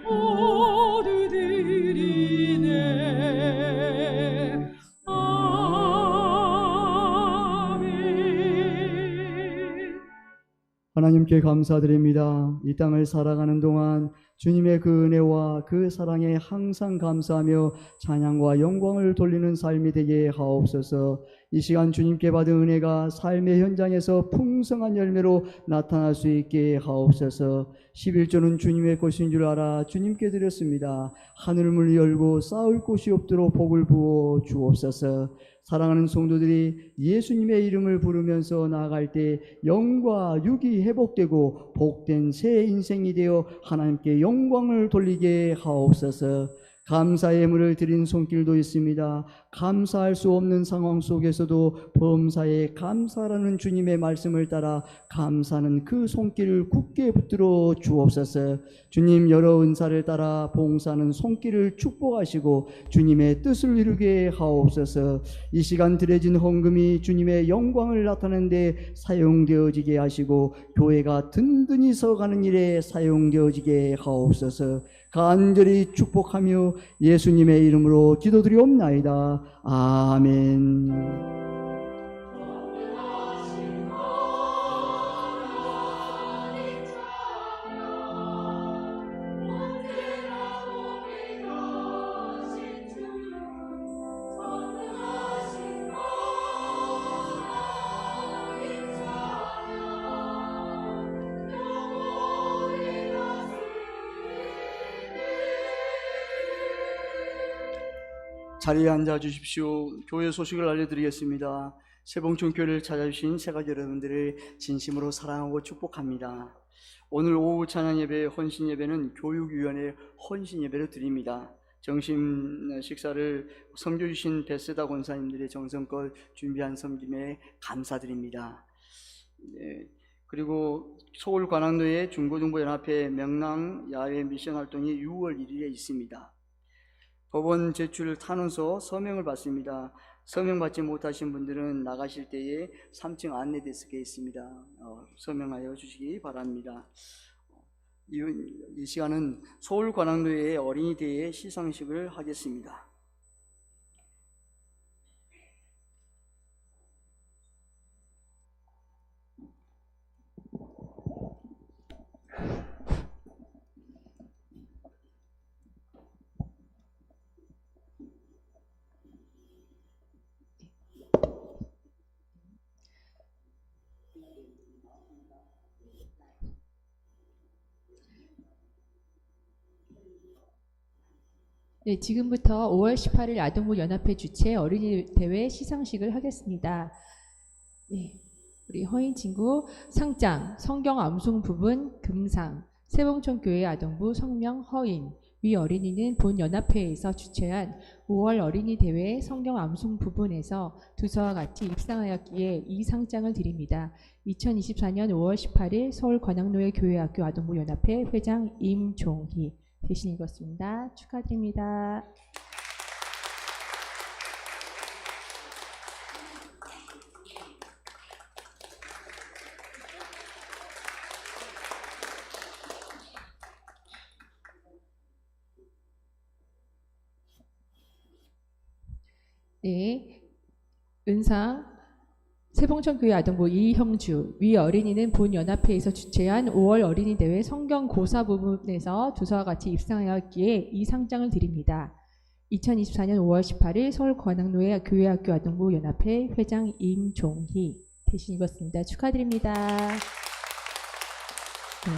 모두 드리네 아멘 하나님께 감사드립니다. 이 땅을 살아가는 동안 주님의 그 은혜와 그 사랑에 항상 감사하며 찬양과 영광을 돌리는 삶이 되게 하옵소서. 이 시간 주님께 받은 은혜가 삶의 현장에서 풍성한 열매로 나타날 수 있게 하옵소서. 11조는 주님의 것인 줄 알아 주님께 드렸습니다. 하늘문을 열고 쌓을 곳이 없도록 복을 부어 주옵소서. 사랑하는 성도들이 예수님의 이름을 부르면서 나아갈 때 영과 육이 회복되고 복된 새 인생이 되어 하나님께 영광을 돌리게 하옵소서. 감사의 예물을 드린 손길도 있습니다. 감사할 수 없는 상황 속에서도 범사에 감사라는 주님의 말씀을 따라 감사는 그 손길을 굳게 붙들어 주옵소서. 주님 여러 은사를 따라 봉사는 손길을 축복하시고 주님의 뜻을 이루게 하옵소서. 이 시간 드려진 헌금이 주님의 영광을 나타내는 데 사용되어지게 하시고 교회가 든든히 서가는 일에 사용되어지게 하옵소서. 간절히 축복하며 예수님의 이름으로 기도드리옵나이다. 아멘. 자리에 앉아 주십시오. 교회 소식을 알려드리겠습니다. 세봉촌교회를 찾아주신 새가족 여러분들을 진심으로 사랑하고 축복합니다. 오늘 오후 찬양 예배, 헌신 예배는 교육위원회 헌신 예배를 드립니다. 점심 식사를 섬겨주신 베세다 권사님들의 정성껏 준비한 섬김에 감사드립니다. 그리고 서울 관악로의 중고등부연합회 명랑 야외 미션 활동이 6월 1일에 있습니다. 법원 제출 탄원서 서명을 받습니다. 서명 받지 못하신 분들은 나가실 때에 3층 안내 데스크에 있습니다. 서명하여 주시기 바랍니다. 이 시간은 서울 관악로의 어린이 대회 시상식을 하겠습니다. 네, 지금부터 5월 18일 아동부 연합회 주최 어린이 대회 시상식을 하겠습니다. 네, 우리 허인 친구 상장, 성경 암송 부분 금상, 세봉천교회 아동부 성명 허인, 위 어린이는 본 연합회에서 주최한 5월 어린이 대회 성경 암송 부분에서 두서와 같이 입상하였기에 이 상장을 드립니다. 2024년 5월 18일 서울 관악노예 교회학교 아동부 연합회 회장 임종희 대신 읽었습니다. 축하드립니다. 네, 은상 세봉천교회 아동부 이형주, 위 어린이는 본 연합회에서 주최한 5월 어린이 대회 성경 고사 부분에서 두서와 같이 입상하였기에 이 상장을 드립니다. 2024년 5월 18일 서울 관악노예 교회학교 아동부 연합회 회장 임종희 대신 읽었습니다. 축하드립니다. 네.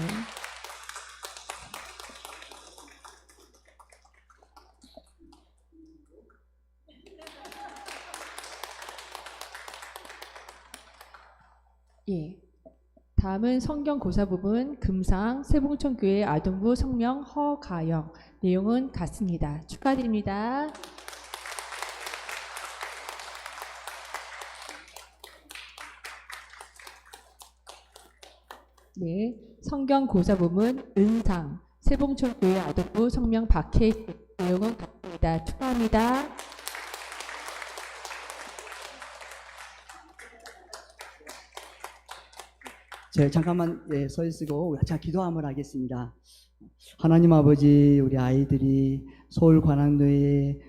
예. 다음은 성경 고사 부분 금상 세봉천교회 아동부 성명 허가영 내용은 같습니다. 축하드립니다. 네, 성경 고사 부분 은상 세봉천교회 아동부 성명 박혜 내용은 같습니다. 축하합니다. 잠깐만 서 있으고 자 기도 한번 하겠습니다. 하나님 아버지, 우리 아이들이 서울 관악노예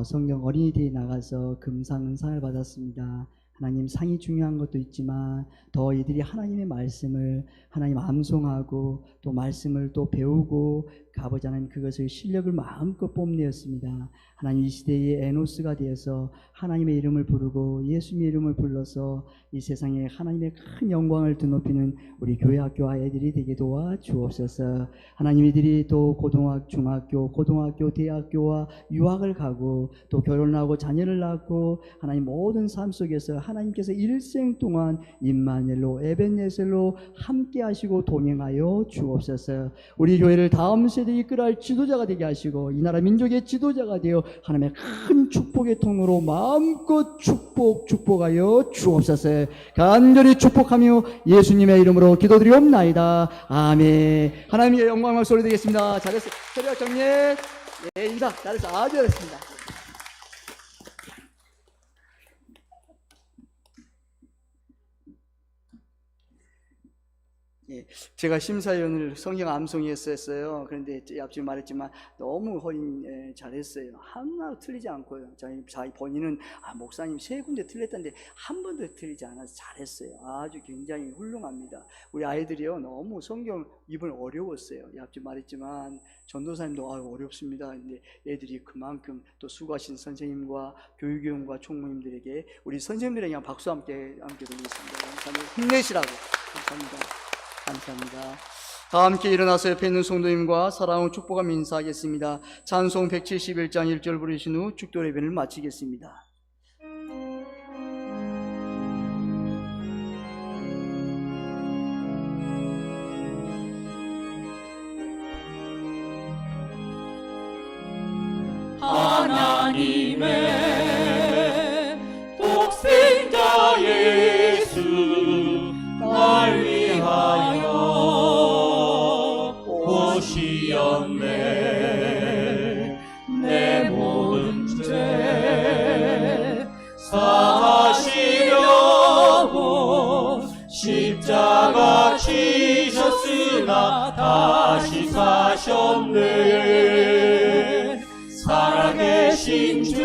성경 어린이대회에 나가서 금상은상을 받았습니다. 하나님, 상이 중요한 것도 있지만 더 이들이 하나님의 말씀을 하나님 암송하고 또 말씀을 또 배우고 아버지 하나님 그것을 실력을 마음껏 뽐내었습니다. 하나님, 이 시대의 에노스가 되어서 하나님의 이름을 부르고 예수님의 이름을 불러서 이 세상에 하나님의 큰 영광을 드높이는 우리 교회학교 아이들이 되게 도와주옵소서. 하나님, 이들이 또 고등학교, 대학교와 유학을 가고 또 결혼하고 자녀를 낳고 하나님 모든 삶 속에서 하나님께서 일생 동안 임마누엘로 에벤네셀로 함께 하시고 동행하여 주옵소서. 우리 교회를 다음 세대에 이끌어갈 지도자가 되게 하시고 이 나라 민족의 지도자가 되어 하나님의 큰 축복의 통로로 마음껏 축복하여 주옵소서. 간절히 축복하며 예수님의 이름으로 기도드리옵나이다. 아멘. 하나님의 영광을 소리 되겠습니다. 잘했어요. 체력 정리. 네, 인사 잘했어요. 아주 잘했습니다. 예, 제가 심사위원을 성경 암송했었어요. 그런데 앞서 말했지만 너무 허인 잘했어요. 하나 틀리지 않고요. 자기 본인은 목사님 3군데 틀렸다는데 한 번도 틀리지 않아서 잘했어요. 아주 굉장히 훌륭합니다. 우리 아이들이요 너무 성경 이번 어려웠어요. 앞서 말했지만 전도사님도 어렵습니다. 근데 애들이 그만큼 또 수고하신 선생님과 교육위원과 총무님들에게 우리 선생님들에게 박수 함께 드리겠습니다. 감사합니다. 힘내시라고. 감사합니다. 감사합니다. 다 함께 일어나서 옆에 있는 성도님과 사랑하고 축복하며 인사하겠습니다. 찬송 171장 1절 부르신 후 축도 예배를 마치겠습니다. 하나님의 독생자 예수 날 위하여 오시었네. 내 모든 죄 사하시려고 십자가 지셨으나 다시 사셨네. 살아계신 주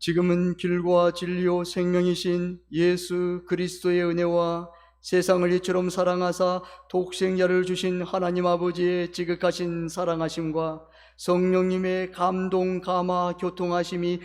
지금은 길과 진리요 생명이신 예수 그리스도의 은혜와 세상을 이처럼 사랑하사 독생자를 주신 하나님 아버지의 지극하신 사랑하심과 성령님의 감동, 감화, 교통하심이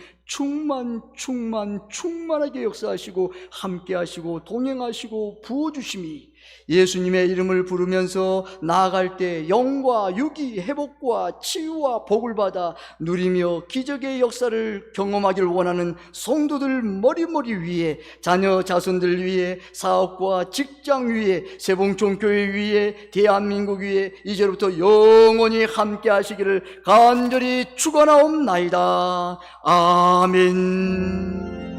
충만하게 역사하시고 함께하시고 동행하시고 부어주심이 예수님의 이름을 부르면서 나아갈 때 영과 유기, 회복과 치유와 복을 받아 누리며 기적의 역사를 경험하기를 원하는 성도들 머리머리 위에, 자녀 자손들 위에, 사업과 직장 위에, 세봉촌교회 위에, 대한민국 위에 이제부터 영원히 함께 하시기를 간절히 축원하옵나이다. 아멘.